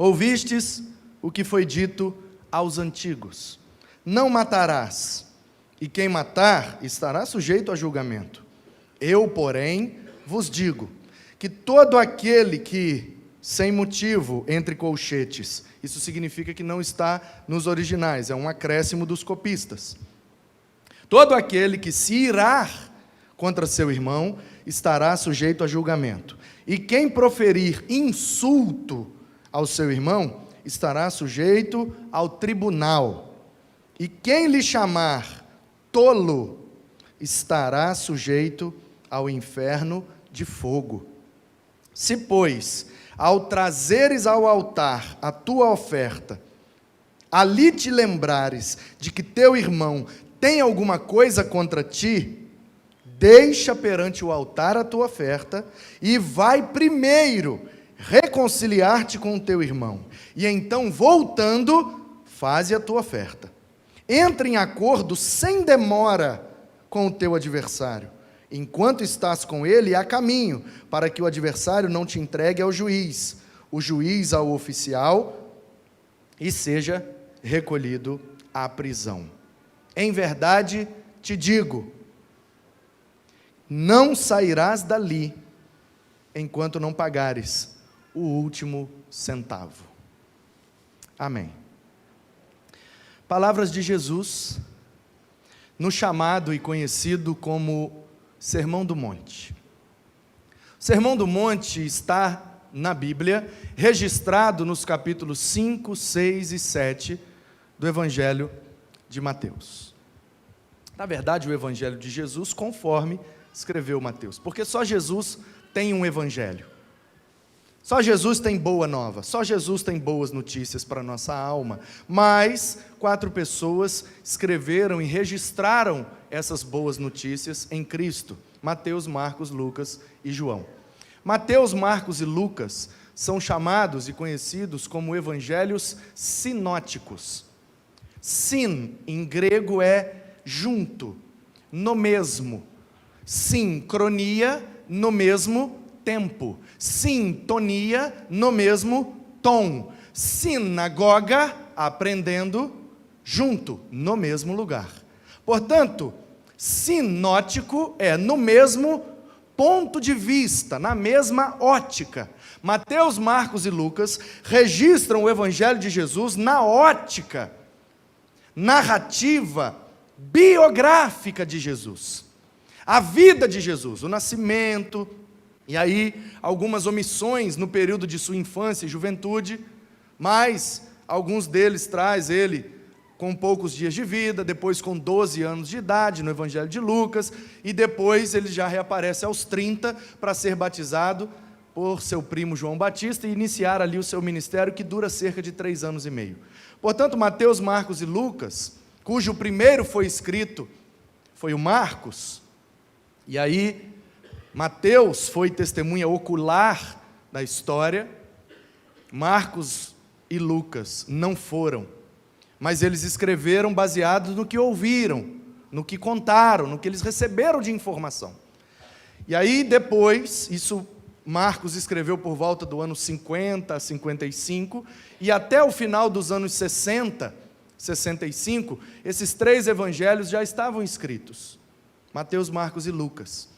Ouvistes o que foi dito aos antigos: não matarás, e quem matar estará sujeito a julgamento. Eu, porém, vos digo que todo aquele que, sem motivo, entre colchetes, isso significa que não está nos originais, é um acréscimo dos copistas. Todo aquele que se irar contra seu irmão estará sujeito a julgamento. E quem proferir insulto ao seu irmão estará sujeito ao tribunal. E quem lhe chamar tolo estará sujeito ao inferno de fogo. Se, pois, ao trazeres ao altar a tua oferta, ali te lembrares de que teu irmão tem alguma coisa contra ti, deixa perante o altar a tua oferta e vai primeiro reconciliar-te com o teu irmão. E então, voltando, faze a tua oferta. Entra em acordo sem demora com o teu adversário, enquanto estás com ele a caminho, para que o adversário não te entregue ao juiz, o juiz ao oficial, e seja recolhido à prisão. Em verdade te digo, não sairás dali, enquanto não pagares o último centavo. Amém. Palavras de Jesus, no chamado e conhecido como Sermão do Monte. O Sermão do Monte está na Bíblia, registrado nos capítulos 5, 6 e 7 do Evangelho de Mateus. Na verdade, o Evangelho de Jesus, conforme escreveu Mateus, porque só Jesus tem um Evangelho. Só Jesus tem boa nova, só Jesus tem boas notícias para a nossa alma. Mas 4 pessoas escreveram e registraram essas boas notícias em Cristo: Mateus, Marcos, Lucas e João. Mateus, Marcos e Lucas são chamados e conhecidos como evangelhos sinóticos. Sin, em grego, é junto, no mesmo. Sincronia, no mesmo tempo. Sintonia, no mesmo tom. Sinagoga, aprendendo junto, no mesmo lugar. Portanto, sinótico é no mesmo ponto de vista, na mesma ótica. Mateus, Marcos e Lucas registram o Evangelho de Jesus na ótica narrativa, biográfica de Jesus. A vida de Jesus, o nascimento, e aí algumas omissões no período de sua infância e juventude, mas alguns deles traz ele com poucos dias de vida, depois com 12 anos de idade no Evangelho de Lucas, e depois ele já reaparece aos 30 para ser batizado por seu primo João Batista e iniciar ali o seu ministério, que dura cerca de 3 anos e meio. Portanto, Mateus, Marcos e Lucas, cujo primeiro foi escrito foi o Marcos, e aí Mateus foi testemunha ocular da história, Marcos e Lucas não foram, mas eles escreveram baseados no que ouviram, no que contaram, no que eles receberam de informação. E aí depois, isso Marcos escreveu por volta do ano 50 a 55, e até o final dos anos 60, 65, esses 3 evangelhos já estavam escritos, Mateus, Marcos e Lucas.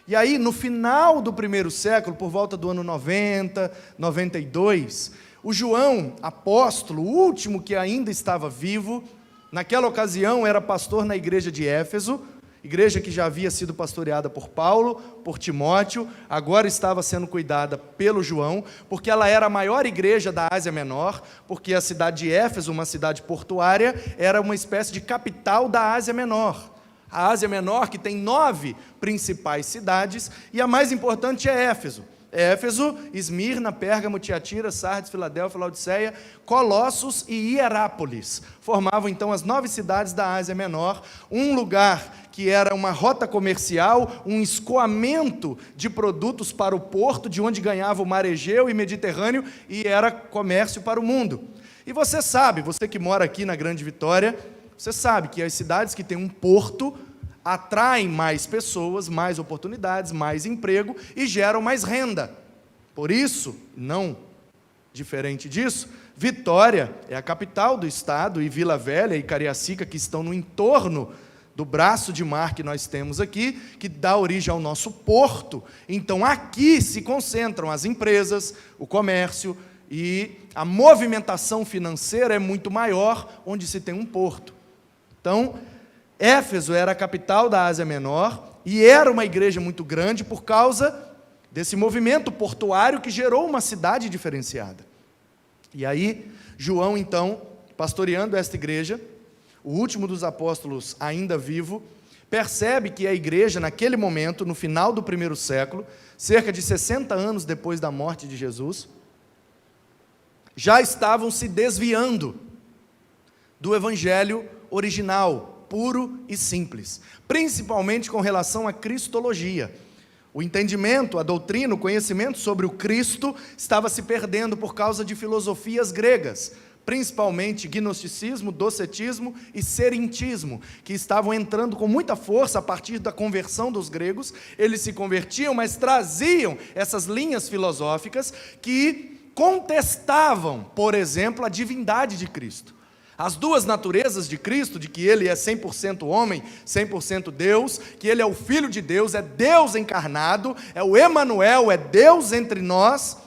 E aí, no final do primeiro século, por volta do ano 90, 92, o João, apóstolo, o último que ainda estava vivo, naquela ocasião era pastor na igreja de Éfeso, igreja que já havia sido pastoreada por Paulo, por Timóteo, agora estava sendo cuidada pelo João, porque ela era a maior igreja da Ásia Menor, porque a cidade de Éfeso, uma cidade portuária, era uma espécie de capital da Ásia Menor. A Ásia Menor, que tem 9 principais cidades, e a mais importante é Éfeso. Éfeso, Esmirna, Pérgamo, Tiatira, Sardes, Filadélfia, Laodiceia, Colossos e Hierápolis formavam então as 9 cidades da Ásia Menor, um lugar que era uma rota comercial, um escoamento de produtos para o porto, de onde ganhava o mar Egeu e Mediterrâneo, e era comércio para o mundo. E você sabe, você que mora aqui na Grande Vitória, você sabe que as cidades que têm um porto atraem mais pessoas, mais oportunidades, mais emprego e geram mais renda. Por isso, não diferente disso, Vitória é a capital do estado, e Vila Velha e Cariacica, que estão no entorno do braço de mar que nós temos aqui, que dá origem ao nosso porto. Então aqui se concentram as empresas, o comércio, e a movimentação financeira é muito maior onde se tem um porto. Então, Éfeso era a capital da Ásia Menor, e era uma igreja muito grande por causa desse movimento portuário que gerou uma cidade diferenciada. E aí, João, então, pastoreando esta igreja, o último dos apóstolos ainda vivo, percebe que a igreja, naquele momento, no final do primeiro século, cerca de 60 anos depois da morte de Jesus, já estavam se desviando do evangelho original, puro e simples, principalmente com relação à cristologia. O entendimento, a doutrina, o conhecimento sobre o Cristo estava se perdendo por causa de filosofias gregas, principalmente gnosticismo, docetismo e serintismo, que estavam entrando com muita força a partir da conversão dos gregos. Eles se convertiam, mas traziam essas linhas filosóficas que contestavam, por exemplo, a divindade de Cristo. As duas naturezas de Cristo, de que Ele é 100% homem, 100% Deus, que Ele é o Filho de Deus, é Deus encarnado, é o Emanuel, é Deus entre nós.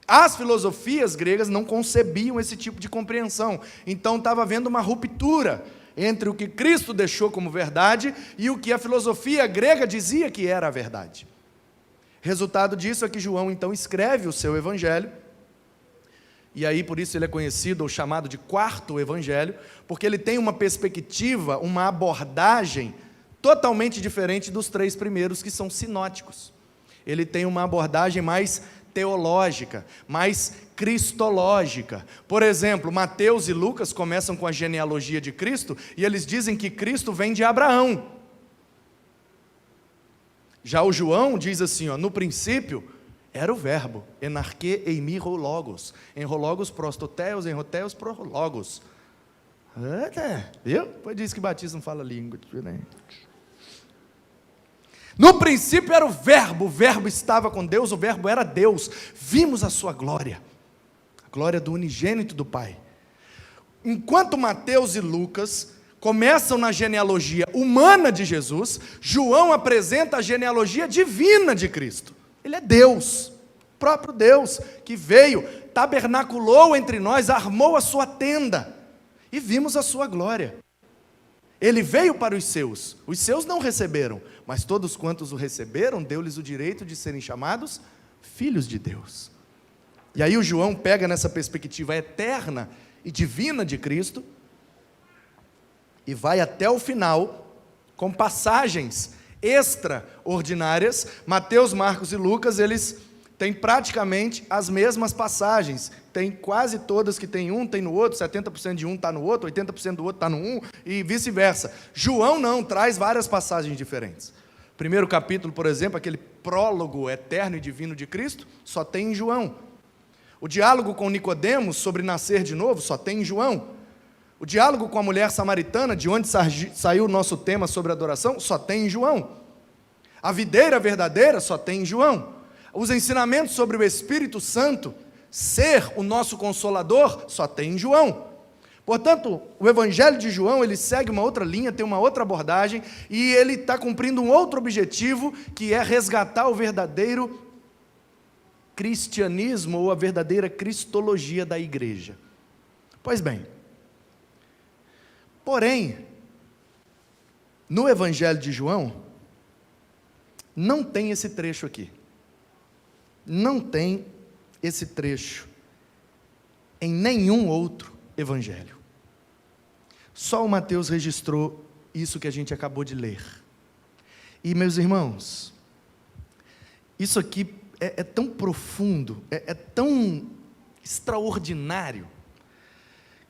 As filosofias gregas não concebiam esse tipo de compreensão. Então estava havendo uma ruptura entre o que Cristo deixou como verdade e o que a filosofia grega dizia que era a verdade. Resultado disso é que João então escreve o seu evangelho. E aí, por isso ele é conhecido ou chamado de quarto evangelho, porque ele tem uma perspectiva, uma abordagem totalmente diferente dos três primeiros, que são sinóticos. Ele tem uma abordagem mais teológica, mais cristológica. Por exemplo, Mateus e Lucas começam com a genealogia de Cristo, e eles dizem que Cristo vem de Abraão. Já o João diz assim, no princípio era o verbo, enarque eimi logos, em logos prostoteos, em roteos prologos. Viu? Depois diz que batismo fala língua diferente. No princípio era o verbo estava com Deus, o verbo era Deus, vimos a sua glória, a glória do unigênito do Pai. Enquanto Mateus e Lucas começam na genealogia humana de Jesus, João apresenta a genealogia divina de Cristo. Ele é Deus, o próprio Deus, que veio, tabernaculou entre nós, armou a sua tenda, e vimos a sua glória. Ele veio para os seus não receberam, mas todos quantos o receberam, deu-lhes o direito de serem chamados filhos de Deus. E aí o João pega nessa perspectiva eterna e divina de Cristo, e vai até o final, com passagens extraordinárias. Mateus, Marcos e Lucas, eles têm praticamente as mesmas passagens, tem quase todas que tem um, tem no outro, 70% de um está no outro, 80% do outro está no um, e vice-versa. João não, traz várias passagens diferentes. Primeiro capítulo, por exemplo, aquele prólogo eterno e divino de Cristo, só tem em João. O diálogo com Nicodemos sobre nascer de novo, só tem em João. O diálogo com a mulher samaritana, de onde saiu o nosso tema sobre adoração, só tem em João. A videira verdadeira só tem em João. Os ensinamentos sobre o Espírito Santo, ser o nosso Consolador, só tem em João. Portanto, o Evangelho de João, ele segue uma outra linha, tem uma outra abordagem, e ele está cumprindo um outro objetivo, que é resgatar o verdadeiro cristianismo, ou a verdadeira cristologia da igreja. Pois bem, porém, no Evangelho de João, não tem esse trecho aqui. Não tem esse trecho em nenhum outro evangelho. Só o Mateus registrou isso que a gente acabou de ler. E, meus irmãos, isso aqui é tão profundo, é tão extraordinário,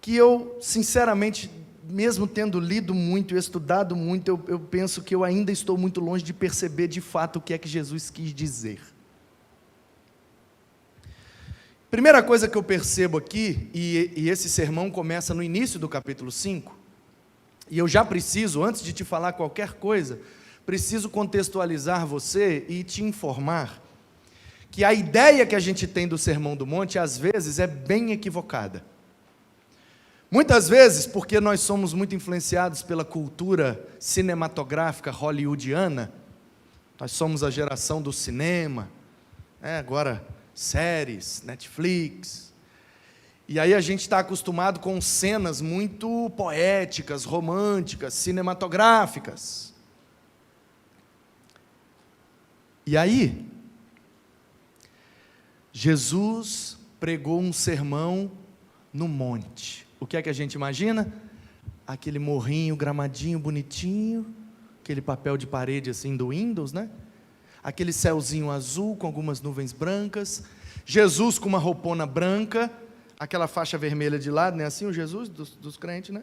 que eu, sinceramente, mesmo tendo lido muito e estudado muito, eu penso que eu ainda estou muito longe de perceber de fato o que é que Jesus quis dizer. Primeira coisa que eu percebo aqui, e esse sermão começa no início do capítulo 5, e eu já preciso, antes de te falar qualquer coisa, preciso contextualizar você e te informar que a ideia que a gente tem do Sermão do Monte, às vezes, é bem equivocada. Muitas vezes, porque nós somos muito influenciados pela cultura cinematográfica hollywoodiana, nós somos a geração do cinema, agora séries, Netflix, e aí a gente está acostumado com cenas muito poéticas, românticas, cinematográficas. E aí, Jesus pregou um sermão no monte. O que é que a gente imagina? Aquele morrinho, gramadinho, bonitinho, aquele papel de parede assim do Windows, né? Aquele céuzinho azul com algumas nuvens brancas, Jesus com uma roupona branca, aquela faixa vermelha de lado, né? Assim o Jesus dos crentes, né?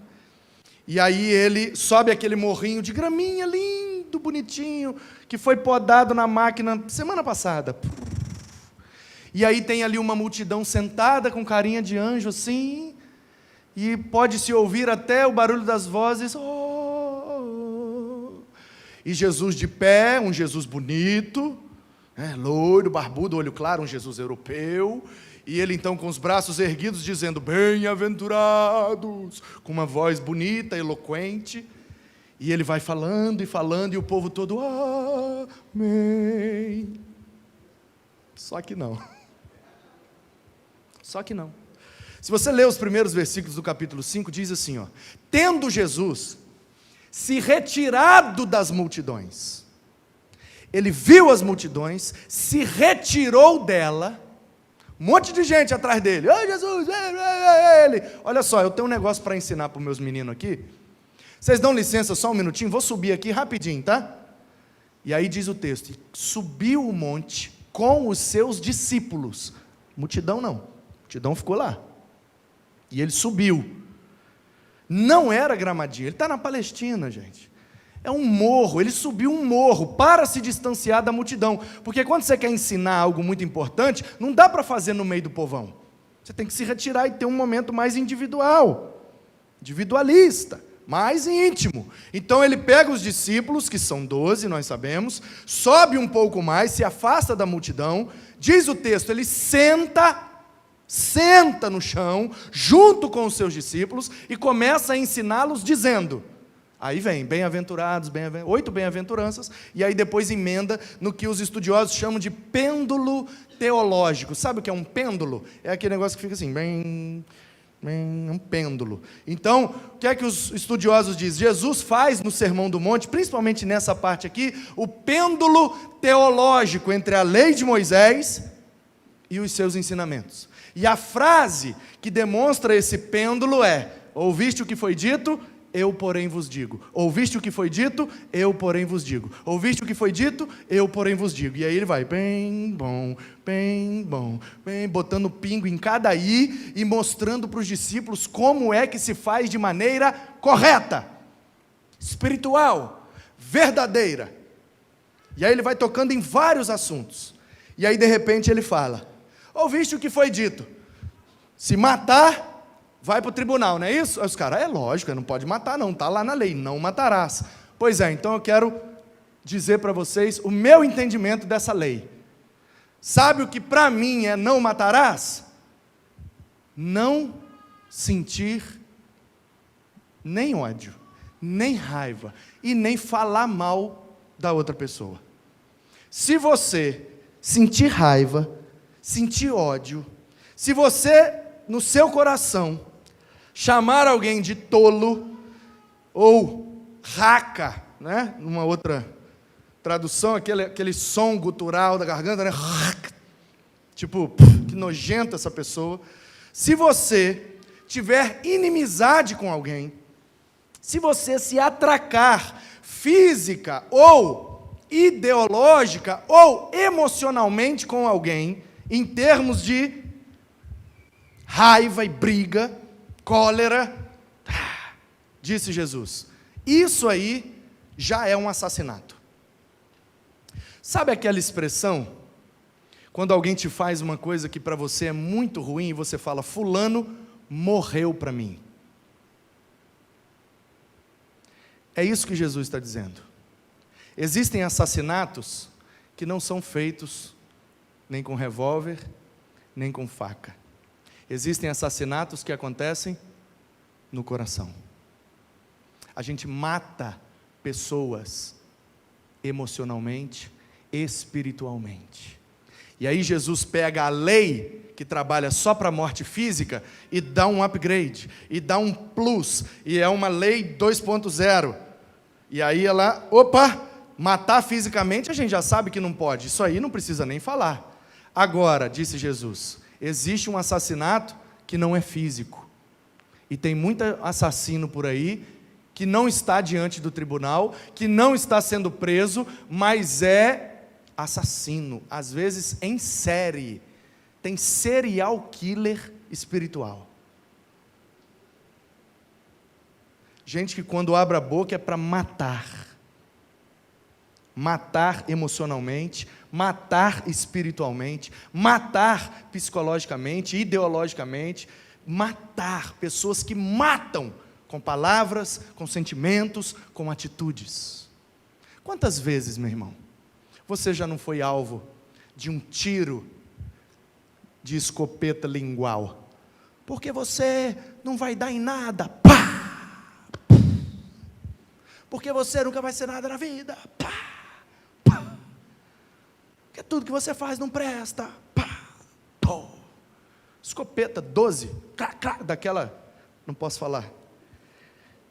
E aí ele sobe aquele morrinho de graminha lindo, bonitinho, que foi podado na máquina semana passada. E aí tem ali uma multidão sentada com carinha de anjo assim, e pode-se ouvir até o barulho das vozes. Oh. E Jesus de pé, um Jesus bonito, loiro, barbudo, olho claro, um Jesus europeu. E ele então com os braços erguidos dizendo, bem-aventurados, com uma voz bonita, eloquente. E ele vai falando, e o povo todo, amém. Só que não. Só que não. Se você ler os primeiros versículos do capítulo 5, diz assim, tendo Jesus se retirado das multidões, ele viu as multidões, se retirou dela, um monte de gente atrás dele, Jesus, ele. Olha só, eu tenho um negócio para ensinar para os meus meninos aqui, vocês dão licença só um minutinho, vou subir aqui rapidinho, tá? E aí diz o texto, subiu o monte com os seus discípulos, multidão não, multidão ficou lá, e ele subiu, não era Gramadinho, ele está na Palestina, gente, é um morro, ele subiu um morro, para se distanciar da multidão, porque quando você quer ensinar algo muito importante, não dá para fazer no meio do povão, você tem que se retirar e ter um momento mais individual, individualista, mais íntimo. Então ele pega os discípulos, que são 12, nós sabemos, sobe um pouco mais, se afasta da multidão, diz o texto, ele senta no chão, junto com os seus discípulos, e começa a ensiná-los dizendo, aí vem, bem-aventurados, 8 bem-aventuranças, e aí depois emenda no que os estudiosos chamam de pêndulo teológico. Sabe o que é um pêndulo? É aquele negócio que fica assim, um pêndulo. Então, o que é que os estudiosos dizem? Jesus faz no Sermão do Monte, principalmente nessa parte aqui, o pêndulo teológico entre a lei de Moisés e os seus ensinamentos. E a frase que demonstra esse pêndulo é, ouviste o que foi dito? Eu, porém, vos digo. Ouviste o que foi dito? Eu, porém, vos digo. Ouviste o que foi dito? Eu, porém, vos digo. E aí ele vai, bem bom, botando pingo em cada i e mostrando para os discípulos como é que se faz de maneira correta, espiritual, verdadeira. E aí ele vai tocando em vários assuntos. E aí, de repente, ele fala, ouviste o que foi dito? Se matar, vai para o tribunal, não é isso? Aí os caras, é lógico, não pode matar não, está lá na lei, não matarás. Pois é, então eu quero dizer para vocês o meu entendimento dessa lei. Sabe o que para mim é não matarás? Não sentir nem ódio, nem raiva, e nem falar mal da outra pessoa. Se você sentir raiva, sentir ódio, se você, no seu coração, chamar alguém de tolo, ou raca, né? Numa outra tradução, aquele som gutural da garganta, né? Tipo, que nojenta essa pessoa. Se você tiver inimizade com alguém, se você se atracar física, ou ideológica, ou emocionalmente com alguém, em termos de raiva e briga, cólera, disse Jesus, isso aí já é um assassinato. Sabe aquela expressão, quando alguém te faz uma coisa que para você é muito ruim, e você fala, fulano morreu para mim. É isso que Jesus está dizendo. Existem assassinatos que não são feitos nem com revólver, nem com faca. Existem assassinatos que acontecem no coração. A gente mata pessoas emocionalmente, espiritualmente. E aí Jesus pega a lei, que trabalha só para a morte física, e dá um upgrade, e dá um plus, e é uma lei 2.0. E aí ela, matar fisicamente a gente já sabe que não pode, isso aí não precisa nem falar. Agora, disse Jesus, existe um assassinato que não é físico. E tem muito assassino por aí que não está diante do tribunal, que não está sendo preso, mas é assassino, às vezes em série. Tem serial killer espiritual. Gente que quando abre a boca é para matar. Matar emocionalmente, matar espiritualmente, matar psicologicamente, ideologicamente, matar pessoas que matam com palavras, com sentimentos, com atitudes. Quantas vezes, meu irmão, você já não foi alvo de um tiro de escopeta lingual? Porque você não vai dar em nada, pá! Porque você nunca vai ser nada na vida, pá! Pá! Porque tudo que você faz não presta, pá! Pô! Escopeta 12, crá, crá, daquela, não posso falar,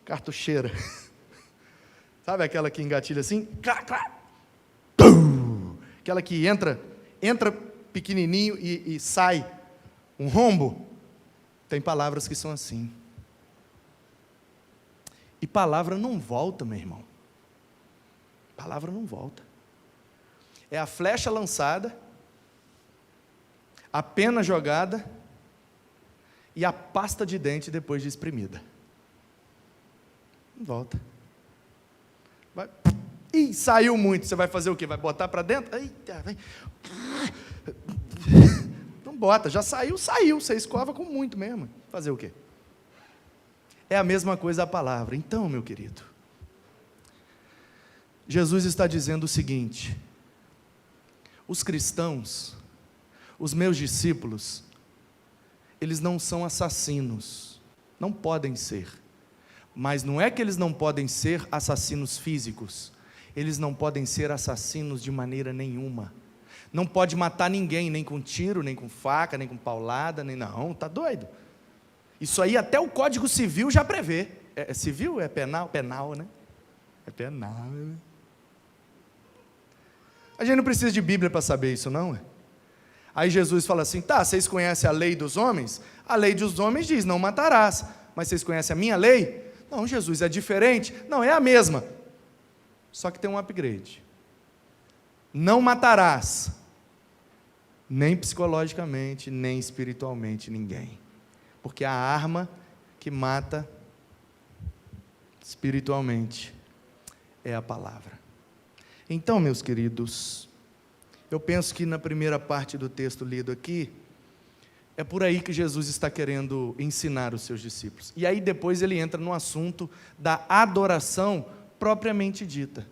cartucheira. Sabe aquela que engatilha assim? Crá, crá. Aquela que entra pequenininho e sai um rombo. Tem palavras que são assim. E palavra não volta, meu irmão. Palavra não volta. É a flecha lançada, a pena jogada e a pasta de dente depois de espremida. Não volta. Vai. Ih, saiu muito. Você vai fazer o quê? Vai botar para dentro? Eita, vai. Não bota, já saiu. Você escova com muito mesmo. Fazer o quê? É a mesma coisa a palavra. Então, meu querido, Jesus está dizendo o seguinte: os cristãos, os meus discípulos, eles não são assassinos, não podem ser. Mas não é que eles não podem ser assassinos físicos, eles não podem ser assassinos de maneira nenhuma. Não pode matar ninguém, nem com tiro, nem com faca, nem com paulada, nem não, tá doido? Isso aí até o Código Civil já prevê. É civil? É penal? Penal, né? É penal, né? A gente não precisa de Bíblia para saber isso, não é? Aí Jesus fala assim, tá, vocês conhecem a lei dos homens? A lei dos homens diz, não matarás. Mas vocês conhecem a minha lei? Não, Jesus, é diferente? Não, é a mesma. Só que tem um upgrade. Não matarás, nem psicologicamente, nem espiritualmente ninguém. Porque a arma que mata espiritualmente é a palavra. Então, meus queridos, eu penso que na primeira parte do texto lido aqui, é por aí que Jesus está querendo ensinar os seus discípulos. E aí depois ele entra no assunto da adoração propriamente dita.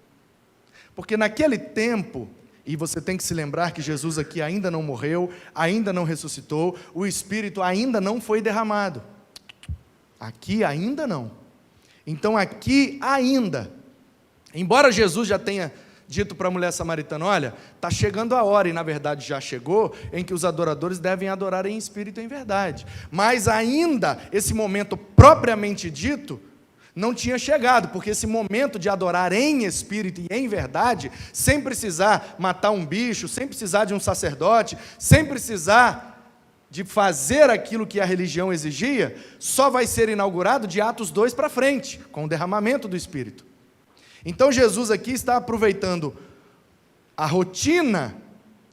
Porque naquele tempo, e você tem que se lembrar que Jesus aqui ainda não morreu, ainda não ressuscitou, o Espírito ainda não foi derramado. Aqui ainda não. Então aqui ainda, embora Jesus já tenha dito para a mulher samaritana, olha, está chegando a hora, e na verdade já chegou, em que os adoradores devem adorar em espírito e em verdade. Mas ainda, esse momento propriamente dito, não tinha chegado, porque esse momento de adorar em espírito e em verdade, sem precisar matar um bicho, sem precisar de um sacerdote, sem precisar de fazer aquilo que a religião exigia, só vai ser inaugurado de Atos 2 para frente, com o derramamento do Espírito. Então Jesus aqui está aproveitando a rotina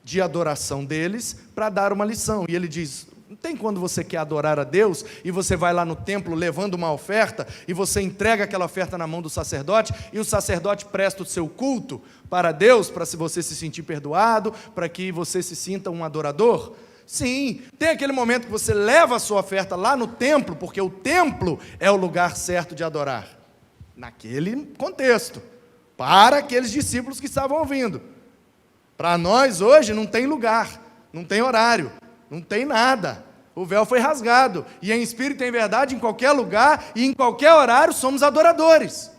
de adoração deles para dar uma lição. E ele diz, não tem quando você quer adorar a Deus e você vai lá no templo levando uma oferta e você entrega aquela oferta na mão do sacerdote e o sacerdote presta o seu culto para Deus, para você se sentir perdoado, para que você se sinta um adorador? Sim, tem aquele momento que você leva a sua oferta lá no templo, porque o templo é o lugar certo de adorar. Naquele contexto, para aqueles discípulos que estavam ouvindo. Para nós hoje não tem lugar, não tem horário, não tem nada. O véu foi rasgado. E em espírito e em verdade, em qualquer lugar e em qualquer horário, somos adoradores.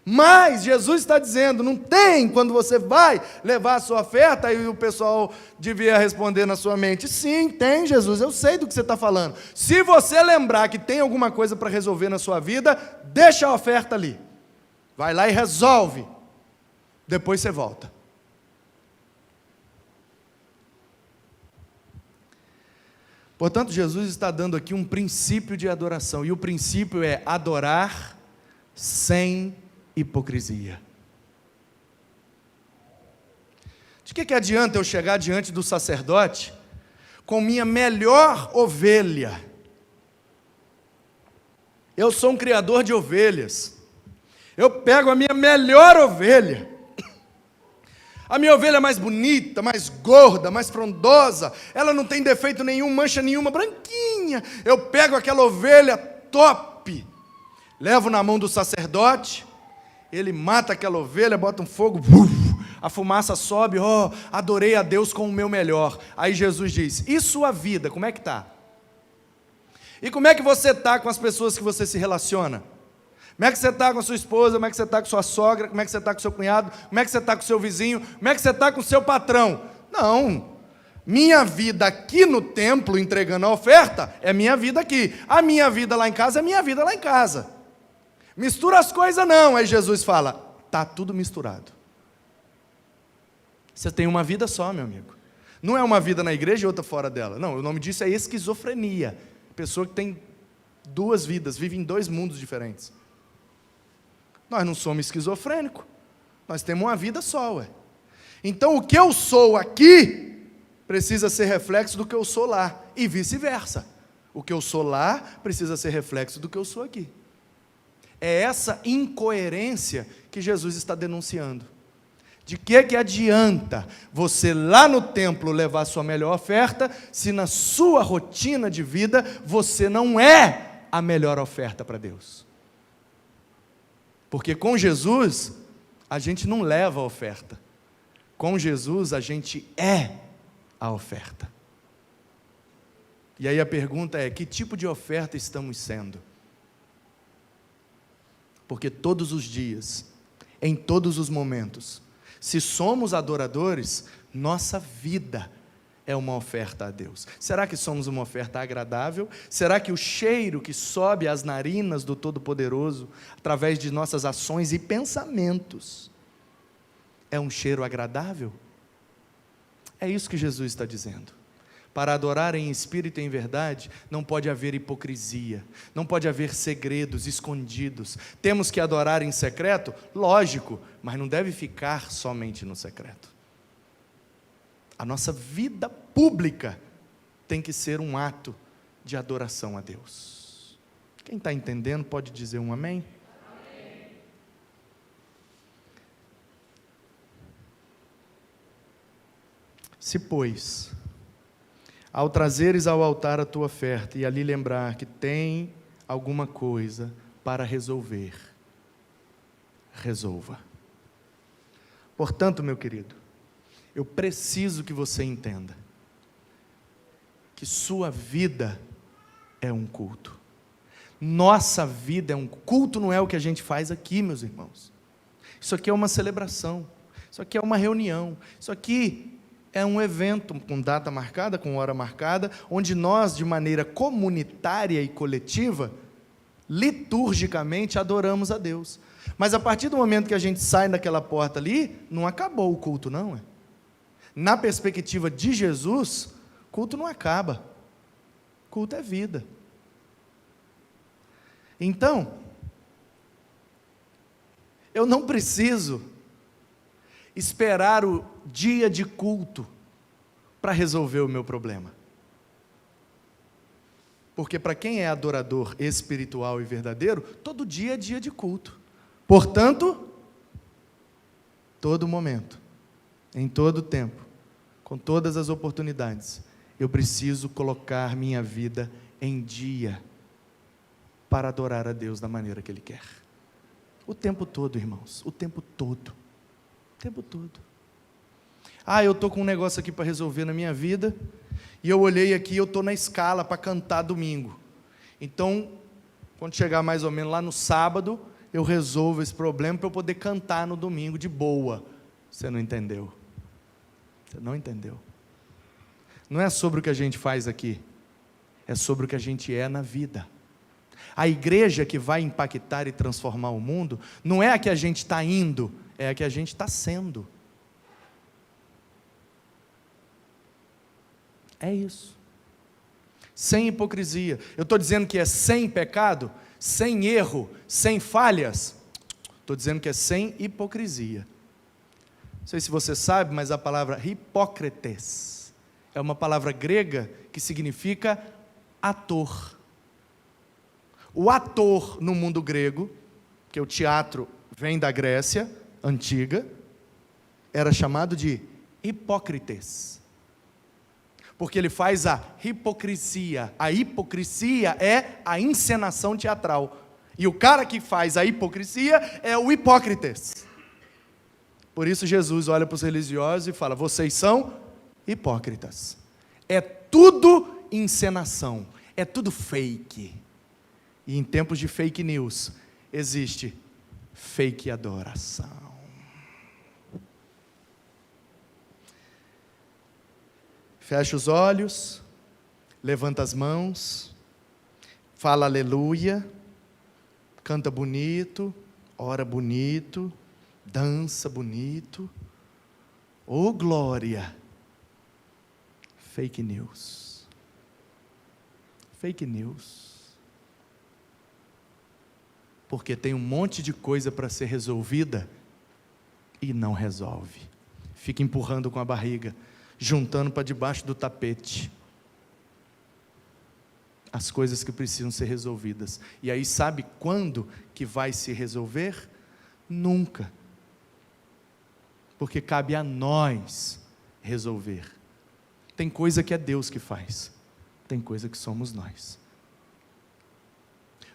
Mas Jesus está dizendo, não tem, quando você vai levar a sua oferta, e o pessoal devia responder na sua mente, sim, tem, Jesus, eu sei do que você está falando. Se você lembrar que tem alguma coisa para resolver na sua vida, deixa a oferta ali. Vai lá e resolve. Depois você volta. Portanto, Jesus está dando aqui um princípio de adoração, e o princípio é adorar sem hipocrisia. De que adianta eu chegar diante do sacerdote com minha melhor ovelha? Eu sou um criador de ovelhas. Eu pego a minha melhor ovelha. A minha ovelha é mais bonita, mais gorda, mais frondosa, ela não tem defeito nenhum, mancha nenhuma, branquinha. Eu pego aquela ovelha top, levo na mão do sacerdote, ele mata aquela ovelha, bota um fogo, a fumaça sobe, adorei a Deus com o meu melhor. Aí Jesus diz, e sua vida, como é que está? E como é que você está com as pessoas que você se relaciona? Como é que você está com a sua esposa? Como é que você está com a sua sogra? Como é que você está com o seu cunhado? Como é que você está com o seu vizinho? Como é que você está com o seu patrão? Não, minha vida aqui no templo, entregando a oferta, é minha vida aqui. A minha vida lá em casa é minha vida lá em casa. Mistura as coisas não. Aí Jesus fala, está tudo misturado. Você tem uma vida só, meu amigo. Não é uma vida na igreja e outra fora dela. Não, o nome disso é esquizofrenia. Pessoa que tem duas vidas, vive em dois mundos diferentes. Nós não somos esquizofrênicos, nós temos uma vida só, ué. Então o que eu sou aqui, precisa ser reflexo do que eu sou lá, e vice-versa. O que eu sou lá, precisa ser reflexo do que eu sou aqui. É essa incoerência que Jesus está denunciando. De que adianta você lá no templo levar a sua melhor oferta, se na sua rotina de vida, você não é a melhor oferta para Deus? Porque com Jesus, a gente não leva a oferta. Com Jesus, a gente é a oferta. E aí a pergunta é, que tipo de oferta estamos sendo? Porque todos os dias, em todos os momentos, se somos adoradores, nossa vida é uma oferta a Deus. Será que somos uma oferta agradável? Será que o cheiro que sobe às narinas do Todo-Poderoso, através de nossas ações e pensamentos, é um cheiro agradável? É isso que Jesus está dizendo. Para adorar em espírito e em verdade, não pode haver hipocrisia, não pode haver segredos escondidos. Temos que adorar em secreto? Lógico, mas não deve ficar somente no secreto. A nossa vida pública tem que ser um ato de adoração a Deus. Quem está entendendo pode dizer um amém? Amém. Se, pois, ao trazeres ao altar a tua oferta e ali lembrar que tem alguma coisa para resolver, resolva. Portanto, meu querido, eu preciso que você entenda que sua vida é um culto. Nossa vida é um culto, não é o que a gente faz aqui, meus irmãos. Isso aqui é uma celebração, isso aqui é uma reunião, isso aqui é um evento com data marcada, com hora marcada, onde nós, de maneira comunitária e coletiva, liturgicamente adoramos a Deus. Mas a partir do momento que a gente sai daquela porta ali, não acabou o culto, não é? Na perspectiva de Jesus, culto não acaba. Culto é vida. Então, eu não preciso esperar o dia de culto para resolver o meu problema. Porque para quem é adorador espiritual e verdadeiro, todo dia é dia de culto. Portanto, todo momento, em todo tempo, com todas as oportunidades, eu preciso colocar minha vida em dia para adorar a Deus da maneira que Ele quer. O tempo todo, irmãos, o tempo todo. O tempo todo. Eu estou com um negócio aqui para resolver na minha vida, e eu olhei aqui, eu estou na escala para cantar domingo. Então, quando chegar mais ou menos lá no sábado, eu resolvo esse problema para eu poder cantar no domingo de boa. Você não entendeu. Você não entendeu. Não é sobre o que a gente faz aqui, é sobre o que a gente é na vida. A igreja que vai impactar e transformar o mundo, não é a que a gente está indo, é a que a gente está sendo. É isso. Sem hipocrisia. Eu estou dizendo que é sem pecado, sem erro, sem falhas. Estou dizendo que é sem hipocrisia. Não sei se você sabe, mas a palavra hipócrites é uma palavra grega que significa ator. O ator no mundo grego, que o teatro vem da Grécia antiga, era chamado de hipócrites. Porque ele faz a hipocrisia. A hipocrisia é a encenação teatral. E o cara que faz a hipocrisia é o hipócrites. Por isso Jesus olha para os religiosos e fala: vocês são hipócritas. É tudo encenação, é tudo fake. E em tempos de fake news, existe fake adoração. Fecha os olhos, levanta as mãos, fala aleluia, canta bonito, ora bonito, dança bonito. Oh glória! Fake news. Fake news. Porque tem um monte de coisa para ser resolvida e não resolve. Fica empurrando com a barriga, juntando para debaixo do tapete as coisas que precisam ser resolvidas. E aí sabe quando que vai se resolver? Nunca. Porque cabe a nós resolver. Tem coisa que é Deus que faz, tem coisa que somos nós.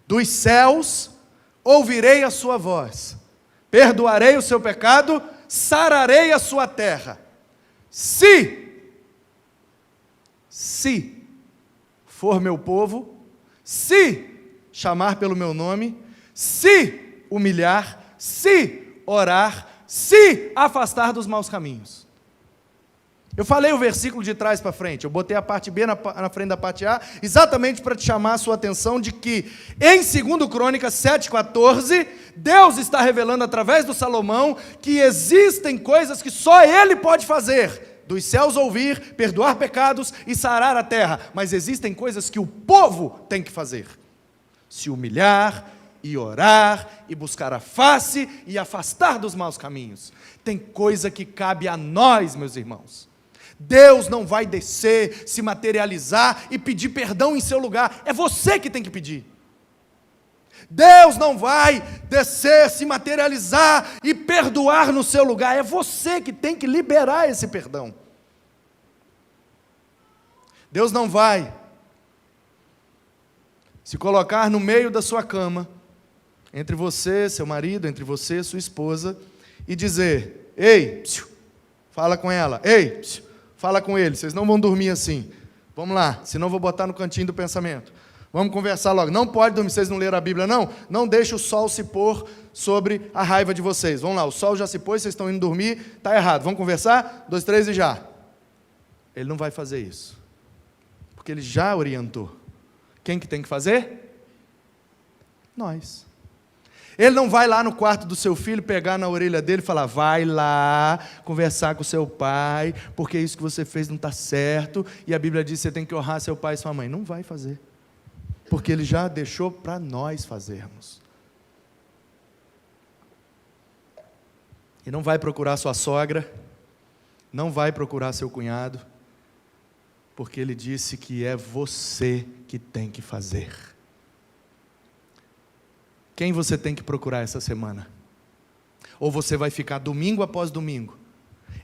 Dos céus ouvirei a sua voz, perdoarei o seu pecado, sararei a sua terra. Se for meu povo, se chamar pelo meu nome, se humilhar, se orar, se afastar dos maus caminhos. Eu falei o versículo de trás para frente, eu botei a parte B na frente da parte A, exatamente para te chamar a sua atenção de que, em 2 Crônicas 7,14, Deus está revelando através do Salomão, que existem coisas que só Ele pode fazer, dos céus ouvir, perdoar pecados e sarar a terra, mas existem coisas que o povo tem que fazer, se humilhar, e orar, e buscar a face, e afastar dos maus caminhos. Tem coisa que cabe a nós, meus irmãos. Deus não vai descer, se materializar e pedir perdão em seu lugar. É você que tem que pedir. Deus não vai descer, se materializar e perdoar no seu lugar. É você que tem que liberar esse perdão. Deus não vai se colocar no meio da sua cama, entre você, seu marido, entre você, sua esposa, e dizer: ei, fala com ela, ei, fala com ele, vocês não vão dormir assim. Vamos lá, senão eu vou botar no cantinho do pensamento. Vamos conversar logo. Não pode dormir, vocês não leram a Bíblia, não? Não deixe o sol se pôr sobre a raiva de vocês. Vamos lá, o sol já se pôs, vocês estão indo dormir, está errado. Vamos conversar? 2, 3 e já. Ele não vai fazer isso, porque ele já orientou. Quem que tem que fazer? Nós. Ele não vai lá no quarto do seu filho, pegar na orelha dele e falar: vai lá conversar com seu pai, porque isso que você fez não está certo, e a Bíblia diz que você tem que honrar seu pai e sua mãe. Não vai fazer, porque ele já deixou para nós fazermos. E não vai procurar sua sogra, não vai procurar seu cunhado, porque ele disse que é você que tem que fazer. Quem você tem que procurar essa semana? Ou você vai ficar domingo após domingo,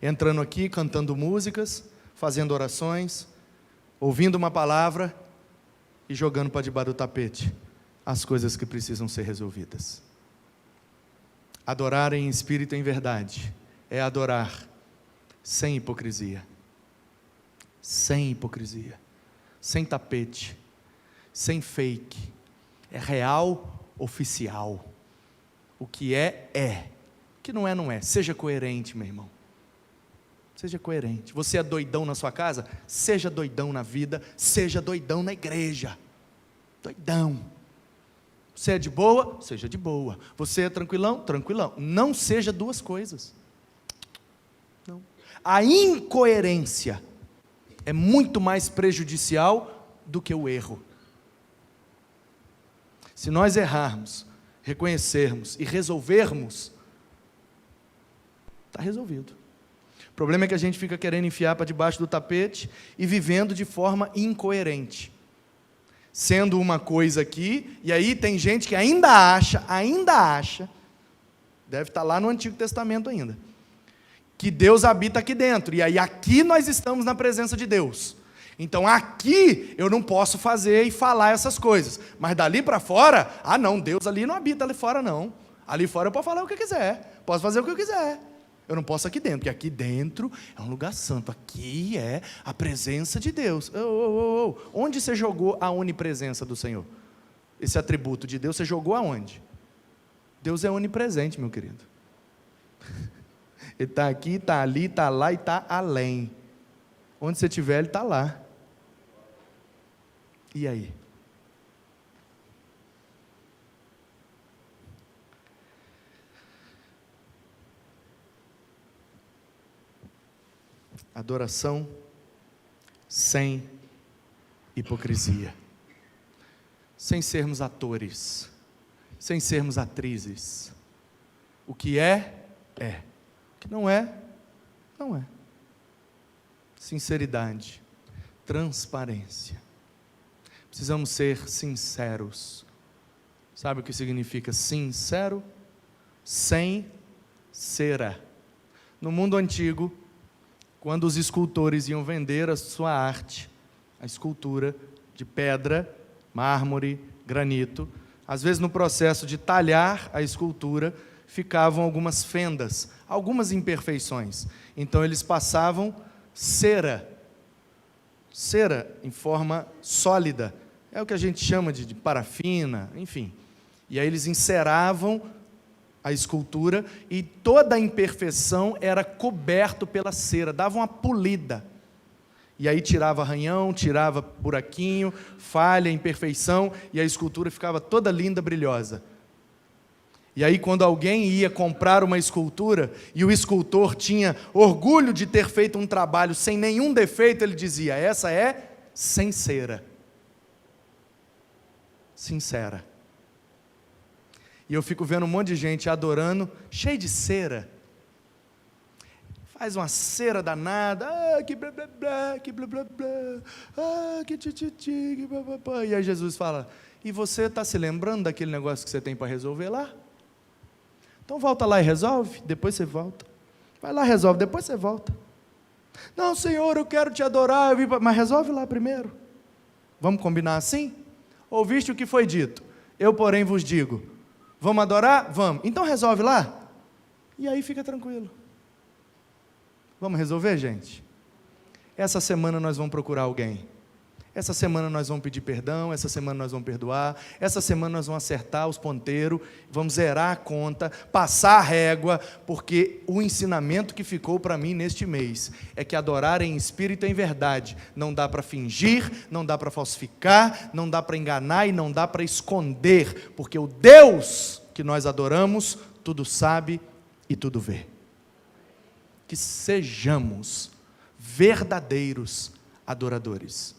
entrando aqui, cantando músicas, fazendo orações, ouvindo uma palavra e jogando para debaixo do tapete as coisas que precisam ser resolvidas. Adorar em espírito e em verdade é adorar sem hipocrisia. Sem hipocrisia. Sem tapete. Sem fake. É real, oficial. O que é, é. O que não é, não é. Seja coerente, meu irmão. Seja coerente. Você é doidão na sua casa? Seja doidão na vida. Seja doidão na igreja. Doidão. Você é de boa? Seja de boa. Você é tranquilão? Tranquilão. Não seja duas coisas. Não. A incoerência é muito mais prejudicial do que o erro. Se nós errarmos, reconhecermos e resolvermos, está resolvido. O problema é que a gente fica querendo enfiar para debaixo do tapete e vivendo de forma incoerente. Sendo uma coisa aqui, e aí tem gente que ainda acha, deve estar lá no Antigo Testamento ainda, que Deus habita aqui dentro, e aí aqui nós estamos na presença de Deus. Então aqui eu não posso fazer e falar essas coisas, mas dali para fora, não, Deus ali não habita ali fora não, ali fora eu posso falar o que eu quiser, posso fazer o que eu quiser, eu não posso aqui dentro, porque aqui dentro é um lugar santo, aqui é a presença de Deus. Onde você jogou a onipresença do Senhor? Esse atributo de Deus, você jogou aonde? Deus é onipresente, meu querido. Ele está aqui, está ali, está lá e está além. Onde você estiver, Ele está lá. E aí? Adoração sem hipocrisia. Sem sermos atores. Sem sermos atrizes. O que é, é. O que não é, não é. Sinceridade. Transparência. Precisamos ser sinceros. Sabe o que significa sincero? Sem cera. No mundo antigo, quando os escultores iam vender a sua arte, a escultura de pedra, mármore, granito, às vezes no processo de talhar a escultura, ficavam algumas fendas, algumas imperfeições. Então eles passavam cera em forma sólida, é o que a gente chama de parafina, enfim. E aí eles enceravam a escultura e toda a imperfeição era coberto pela cera, dava uma polida. E aí tirava arranhão, tirava buraquinho, falha, imperfeição, e a escultura ficava toda linda, brilhosa. E aí quando alguém ia comprar uma escultura, e o escultor tinha orgulho de ter feito um trabalho sem nenhum defeito, ele dizia, essa é sem cera. Sincera. E eu fico vendo um monte de gente adorando, cheio de cera. Faz uma cera danada, que blá blá blá, que blá blá blá, que tititi, que blá blá blá. E aí Jesus fala, e você está se lembrando daquele negócio que você tem para resolver lá? Então volta lá e resolve, depois você volta. Vai lá, resolve, depois você volta. Não, Senhor, eu quero te adorar, mas resolve lá primeiro. Vamos combinar assim? Ouviste o que foi dito? Eu, porém, vos digo. Vamos adorar? Vamos. Então resolve lá. E aí fica tranquilo. Vamos resolver, gente? Essa semana nós vamos procurar alguém. Essa semana nós vamos pedir perdão, essa semana nós vamos perdoar, essa semana nós vamos acertar os ponteiros, vamos zerar a conta, passar a régua, porque o ensinamento que ficou para mim neste mês é que adorar em espírito e em verdade não dá para fingir, não dá para falsificar, não dá para enganar e não dá para esconder, porque o Deus que nós adoramos tudo sabe e tudo vê. Que sejamos verdadeiros adoradores.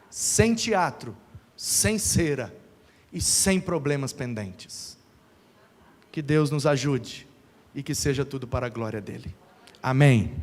Sem teatro, sem cera e sem problemas pendentes. Que Deus nos ajude e que seja tudo para a glória dele. Amém.